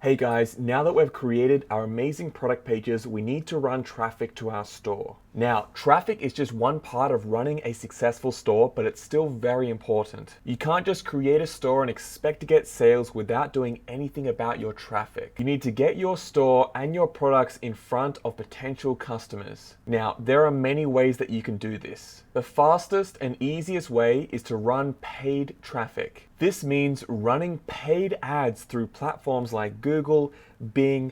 Hey guys, now that we've created our amazing product pages, we need to run traffic to our store. Now, traffic is just one part of running a successful store, but it's still very important. You can't just create a store and expect to get sales without doing anything about your traffic. You need to get your store and your products in front of potential customers. Now, there are many ways that you can do this. The fastest and easiest way is to run paid traffic. This means running paid ads through platforms like Google, Bing,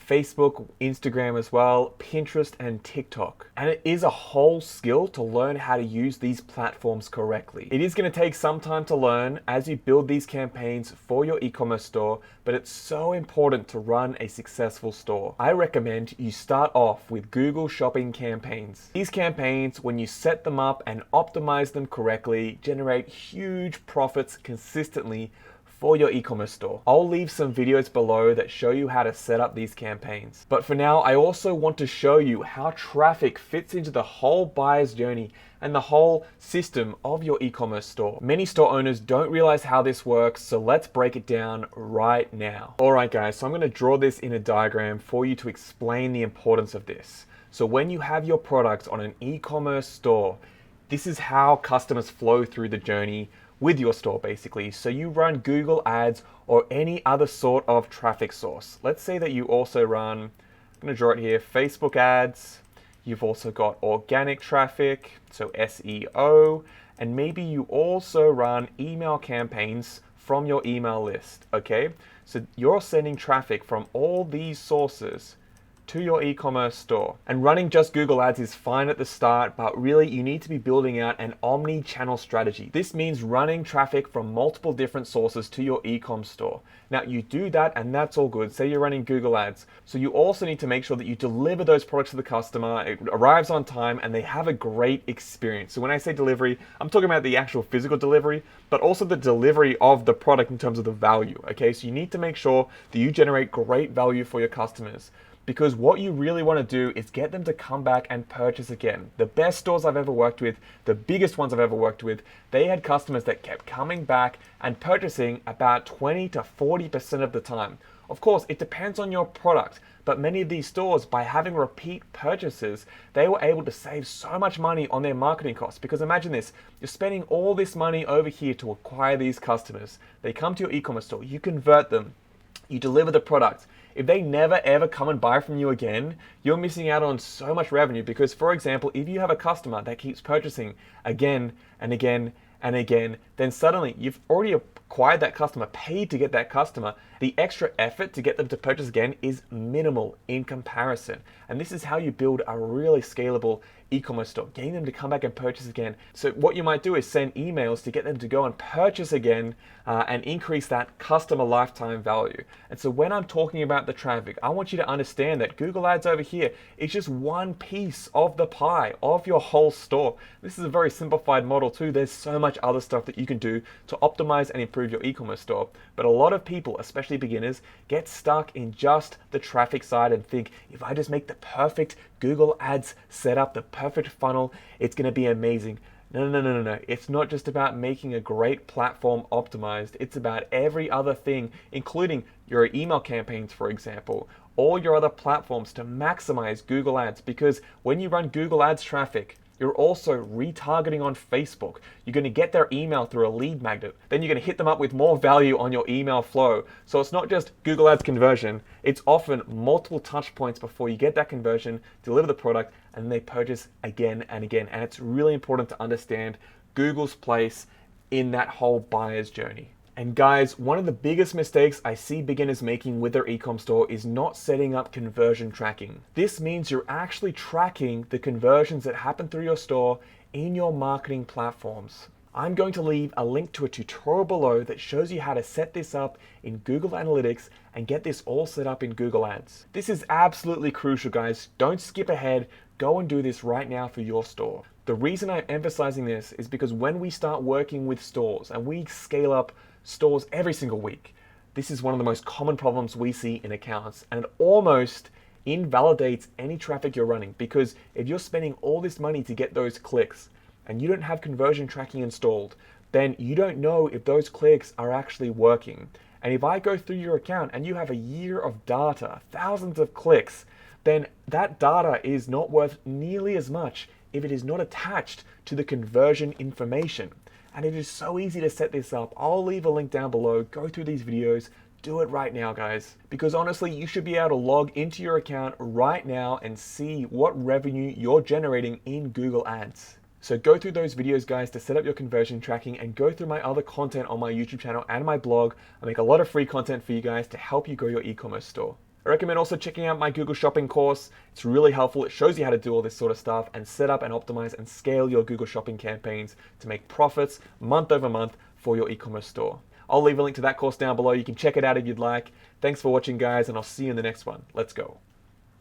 Facebook, Instagram as well, Pinterest, and TikTok. And it is a whole skill to learn how to use these platforms correctly. It is going to take some time to learn as you build these campaigns for your e-commerce store, but it's so important to run a successful store. I recommend you start off with Google Shopping campaigns. These campaigns, when you set them up and optimize them correctly, generate huge profits consistently for your e-commerce store. I'll leave some videos below that show you how to set up these campaigns. But for now, I also want to show you how traffic fits into the whole buyer's journey and the whole system of your e-commerce store. Many store owners don't realize how this works, so let's break it down right now. All right, guys, so I'm going to draw this in a diagram for you to explain the importance of this. So when you have your products on an e-commerce store, this is how customers flow through the journey with your store basically. So you run Google ads or any other sort of traffic source. Let's say that you also run, I'm going to draw it here, Facebook ads. You've also got organic traffic, so SEO, and maybe you also run email campaigns from your email list, okay? So you're sending traffic from all these sources to your e-commerce store. And running just Google ads is fine at the start, but really you need to be building out an omni-channel strategy. This means running traffic from multiple different sources to your e-com store. Now you do that and that's all good. Say you're running Google ads. So you also need to make sure that you deliver those products to the customer, it arrives on time and they have a great experience. So when I say delivery, I'm talking about the actual physical delivery, but also the delivery of the product in terms of the value, okay? So you need to make sure that you generate great value for your customers. Because what you really want to do is get them to come back and purchase again. The best stores I've ever worked with, the biggest ones I've ever worked with, they had customers that kept coming back and purchasing about 20 to 40% of the time. Of course, it depends on your product, but many of these stores, by having repeat purchases, they were able to save so much money on their marketing costs. Because imagine this, you're spending all this money over here to acquire these customers. They come to your e-commerce store, you convert them, you deliver the product. If they never ever come and buy from you again, you're missing out on so much revenue because, for example, if you have a customer that keeps purchasing again and again and again, then suddenly you've already acquired that customer, paid to get that customer. The extra effort to get them to purchase again is minimal in comparison. And this is how you build a really scalable e-commerce store, getting them to come back and purchase again. So what you might do is send emails to get them to go and purchase again and increase that customer lifetime value. And so when I'm talking about the traffic, I want you to understand that Google Ads over here is just one piece of the pie of your whole store. This is a very simplified model too. There's so much other stuff that you can do to optimize and improve your e-commerce store. But a lot of people, especially beginners, get stuck in just the traffic side and think, if I just make the perfect Google Ads setup, the perfect funnel, it's going to be amazing. No. It's not just about making a great platform optimized. It's about every other thing, including your email campaigns, for example, all your other platforms to maximize Google Ads. Because when you run Google Ads traffic, you're also retargeting on Facebook. You're going to get their email through a lead magnet. Then you're going to hit them up with more value on your email flow. So it's not just Google Ads conversion. It's often multiple touch points before you get that conversion, deliver the product, and they purchase again and again. And it's really important to understand Google's place in that whole buyer's journey. And guys, one of the biggest mistakes I see beginners making with their e-com store is not setting up conversion tracking. This means you're actually tracking the conversions that happen through your store in your marketing platforms. I'm going to leave a link to a tutorial below that shows you how to set this up in Google Analytics and get this all set up in Google Ads. This is absolutely crucial, guys. Don't skip ahead. Go and do this right now for your store. The reason I'm emphasizing this is because when we start working with stores and we scale up stores every single week, this is one of the most common problems we see in accounts, and it almost invalidates any traffic you're running. Because if you're spending all this money to get those clicks and you don't have conversion tracking installed, then you don't know if those clicks are actually working. And if I go through your account and you have a year of data, thousands of clicks, then that data is not worth nearly as much if it is not attached to the conversion information. And it is so easy to set this up. I'll leave a link down below. Go through these videos. Do it right now, guys. Because honestly, you should be able to log into your account right now and see what revenue you're generating in Google Ads. So go through those videos, guys, to set up your conversion tracking, and go through my other content on my YouTube channel and my blog. I make a lot of free content for you guys to help you grow your e-commerce store. I recommend also checking out my Google Shopping course. It's really helpful. It shows you how to do all this sort of stuff and set up and optimize and scale your Google Shopping campaigns to make profits month over month for your e-commerce store. I'll leave a link to that course down below. You can check it out if you'd like. Thanks for watching, guys, and I'll see you in the next one. Let's go.